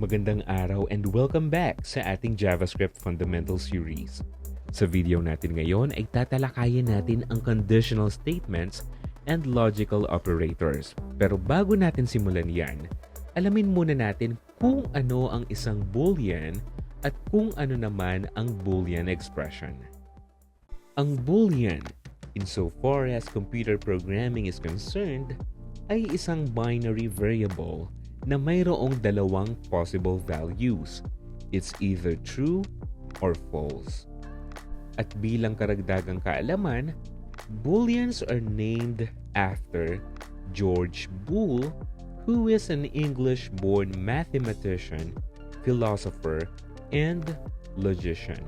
Magandang araw and welcome back sa ating JavaScript Fundamental Series. Sa video natin ngayon ay tatalakayin natin ang conditional statements and logical operators. Pero bago natin simulan yan, alamin muna natin kung ano ang isang Boolean at kung ano naman ang Boolean expression. Ang Boolean, insofar as computer programming is concerned, ay isang binary variable na mayroong dalawang possible values. It's either true or false. At bilang karagdagang kaalaman, Booleans are named after George Boole, who is an English-born mathematician, philosopher, and logician.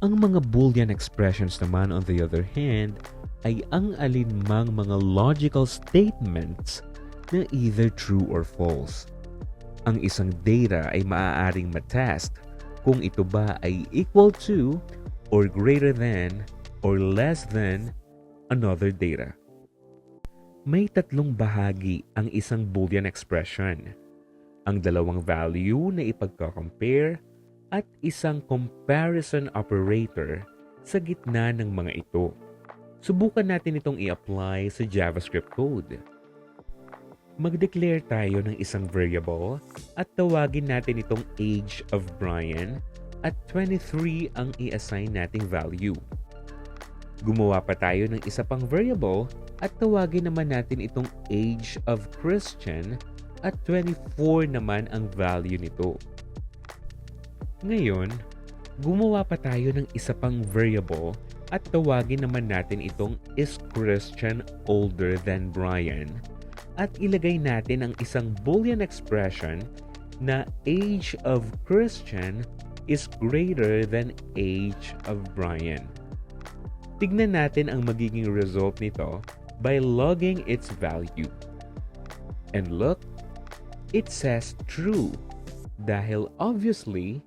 Ang mga Boolean expressions naman, on the other hand, ay ang alinmang mga logical statements na either true or false. Ang isang data ay maaaring matest kung ito ba ay equal to or greater than or less than another data. May tatlong bahagi ang isang Boolean expression. Ang dalawang value na ipagka-compare at isang comparison operator sa gitna ng mga ito. Subukan natin itong i-apply sa JavaScript code. Mag-declare tayo ng isang variable at tawagin natin itong age of Brian at 23 ang i-assign nating value. Gumawa pa tayo ng isa pang variable at tawagin naman natin itong age of Christian at 24 naman ang value nito. Ngayon, gumawa pa tayo ng isa pang variable at tawagin naman natin itong is Christian older than Brian at ilagay natin ang isang Boolean expression na age of Christian is greater than age of Brian. Tignan natin ang magiging result nito by logging its value. And look, it says true dahil obviously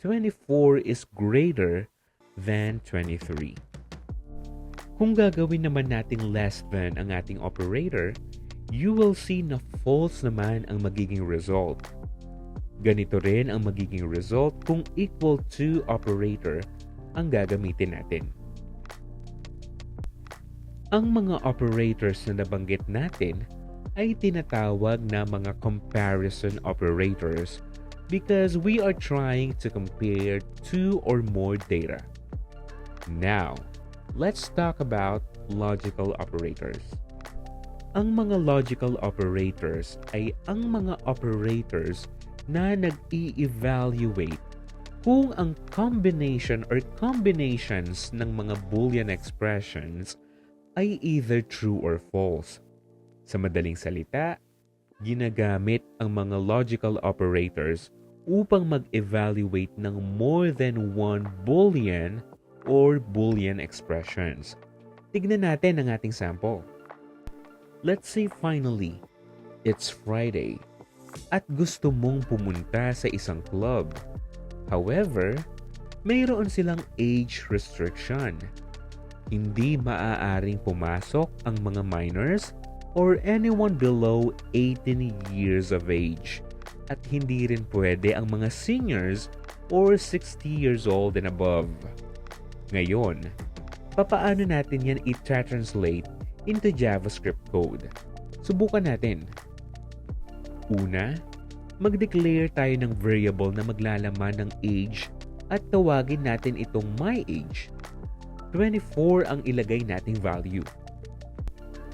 24 is greater than 23. Kung gagawin naman nating less than ang ating operator, you will see na false naman ang magiging result. Ganito rin ang magiging result kung equal to operator ang gagamitin natin. Ang mga operators na nabanggit natin ay tinatawag na mga comparison operators because we are trying to compare two or more data. Now, let's talk about logical operators. Ang mga logical operators ay ang mga operators na nag-i-evaluate kung ang combination or combinations ng mga Boolean expressions ay either true or false. Sa madaling salita, ginagamit ang mga logical operators upang mag-evaluate ng more than one Boolean or Boolean expressions. Tignan natin ang ating sample. Let's say finally, it's Friday at gusto mong pumunta sa isang club. However, mayroon silang age restriction. Hindi maaaring pumasok ang mga minors or anyone below 18 years of age. At hindi rin pwede ang mga seniors or 60 years old and above. Ngayon, papaano natin yan i-translate into JavaScript code? Subukan natin. Una, mag-declare tayo ng variable na maglalaman ng age at tawagin natin itong myAge. 24 ang ilagay nating value.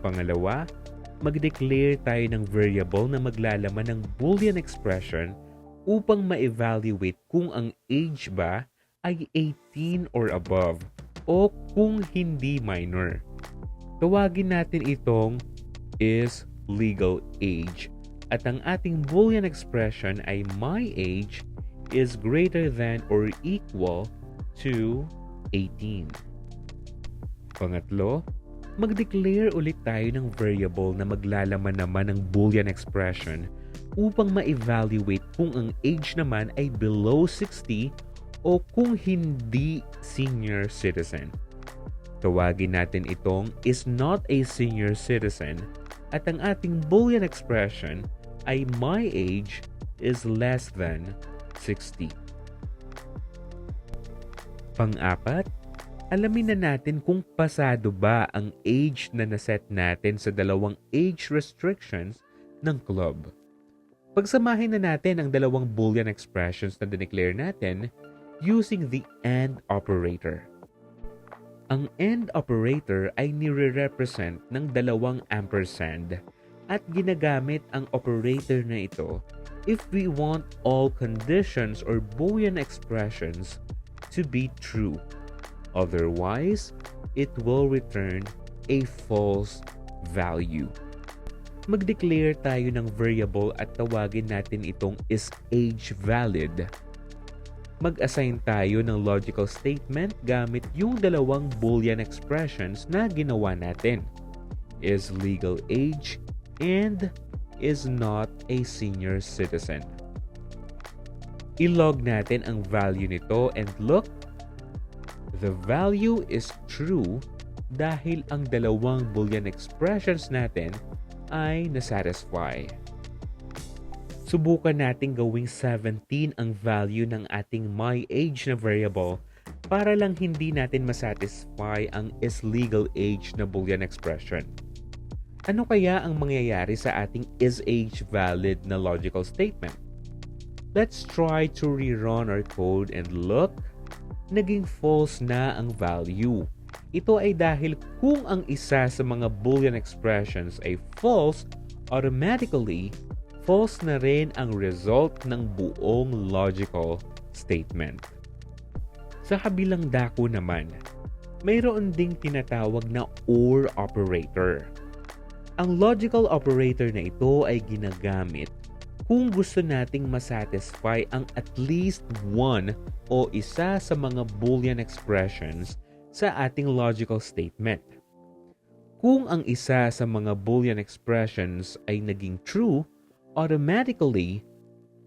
Pangalawa, mag-declare tayo ng variable na maglalaman ng Boolean expression upang ma-evaluate kung ang age ba ay 18 or above o kung hindi minor. Tawagin natin itong is legal age at ang ating Boolean expression ay myAge is greater than or equal to 18. Pangatlo, mag-declare ulit tayo ng variable na maglalaman naman ng Boolean expression upang ma-evaluate kung ang age naman ay below 60 o kung hindi senior citizen. Tawagin natin itong is not a senior citizen at ang ating Boolean expression ay myAge is less than 60. Pang-apat, alamin na natin kung pasado ba ang age na naset natin sa dalawang age restrictions ng club. Pagsamahin na natin ang dalawang Boolean expressions na dineclare natin using the AND operator. Ang AND operator ay nire-represent ng dalawang ampersand at ginagamit ang operator na ito if we want all conditions or Boolean expressions to be true. Otherwise, it will return a false value. Mag-declare tayo ng variable at tawagin natin itong isAgeValid. Mag-assign tayo ng logical statement gamit yung dalawang Boolean expressions na ginawa natin. Is legal age and is not a senior citizen. I-log natin ang value nito and look, the value is true dahil ang dalawang Boolean expressions natin ay nasatisfy. Subukan natin gawing 17 ang value ng ating myAge na variable para lang hindi natin masatisfy ang isLegalAge na Boolean expression. Ano kaya ang mangyayari sa ating isAgeValid na logical statement? Let's try to rerun our code and look, naging false na ang value. Ito ay dahil kung ang isa sa mga Boolean expressions ay false, automatically, false na rin ang result ng buong logical statement. Sa kabilang dako naman, mayroon ding tinatawag na OR operator. Ang logical operator na ito ay ginagamit kung gusto nating masatisfy ang at least one o isa sa mga Boolean expressions sa ating logical statement. Kung ang isa sa mga Boolean expressions ay naging true, automatically,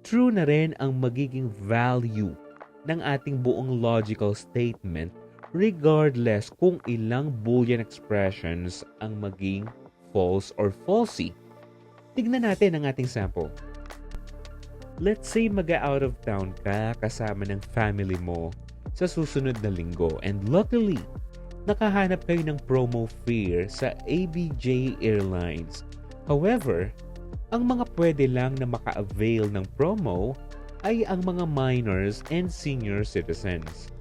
true na rin ang magiging value ng ating buong logical statement regardless kung ilang Boolean expressions ang maging false or falsy. Tignan natin ang ating sample. Let's say mag-out of town ka kasama ng family mo sa susunod na linggo and luckily, nakahanap kayo ng promo fare sa ABJ Airlines. However, ang mga pwede lang na maka-avail ng promo ay ang mga minors and senior citizens.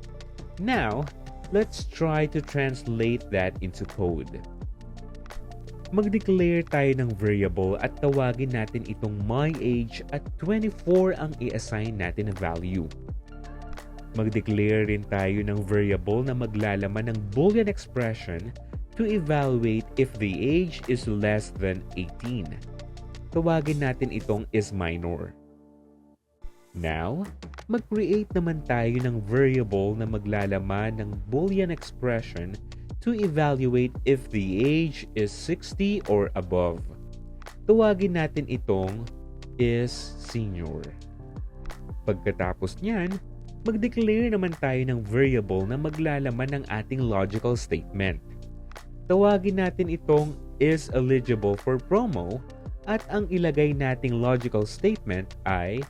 Now, let's try to translate that into code. Mag-declare tayo ng variable at tawagin natin itong myAge at 24 ang i-assign natin na value. Mag-declare rin tayo ng variable na maglalaman ng Boolean expression to evaluate if the age is less than 18. Tawagin natin itong isMinor. Now, mag-create naman tayo ng variable na maglalaman ng Boolean expression to evaluate if the age is 60 or above. Tawagin natin itong isSenior. Pagkatapos niyan, mag-declare naman tayo ng variable na maglalaman ng ating logical statement. Tawagin natin itong isEligible for promo at ang ilagay nating logical statement ay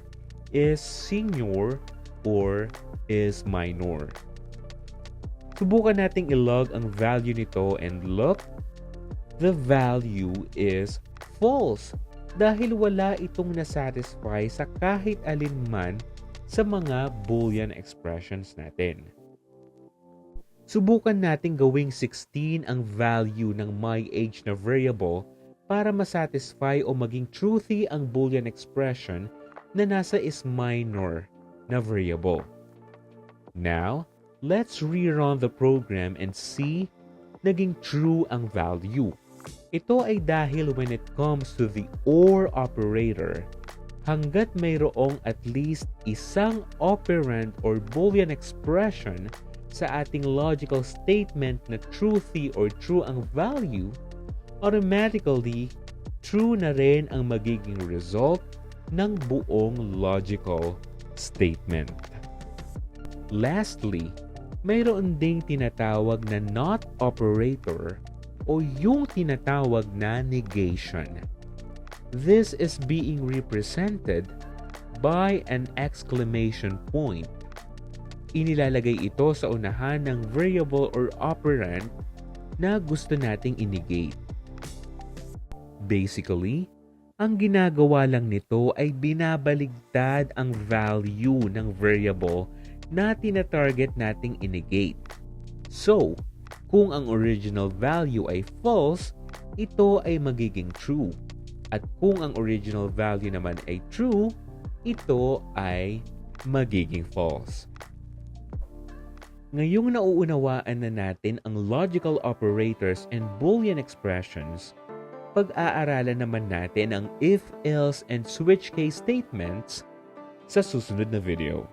isSenior or isMinor. Subukan nating ilog ang value nito and look, the value is false dahil wala itong nasatisfy sa kahit alin man sa mga Boolean expressions natin. Subukan nating gawing 16 ang value ng myAge na variable para masatisfy o maging truthy ang Boolean expression na nasa isMinor na variable. Now, let's rerun the program and see naging true ang value. Ito ay dahil when it comes to the OR operator, hanggat mayroong at least isang operand or Boolean expression sa ating logical statement na truthy or true ang value, automatically, true na rin ang magiging result ng buong logical statement. Lastly, mayroon ding tinatawag na not operator o yung tinatawag na negation. This is being represented by an exclamation point. Inilalagay ito sa unahan ng variable or operand na gusto nating i-negate. Basically, ang ginagawa lang nito ay binabaligtad ang value ng variable na tina-target nating i-negate. So, kung ang original value ay false, ito ay magiging true. At kung ang original value naman ay true, ito ay magiging false. Ngayong nauunawaan na natin ang logical operators and Boolean expressions, pag-aaralan naman natin ang if, else, and switch case statements sa susunod na video.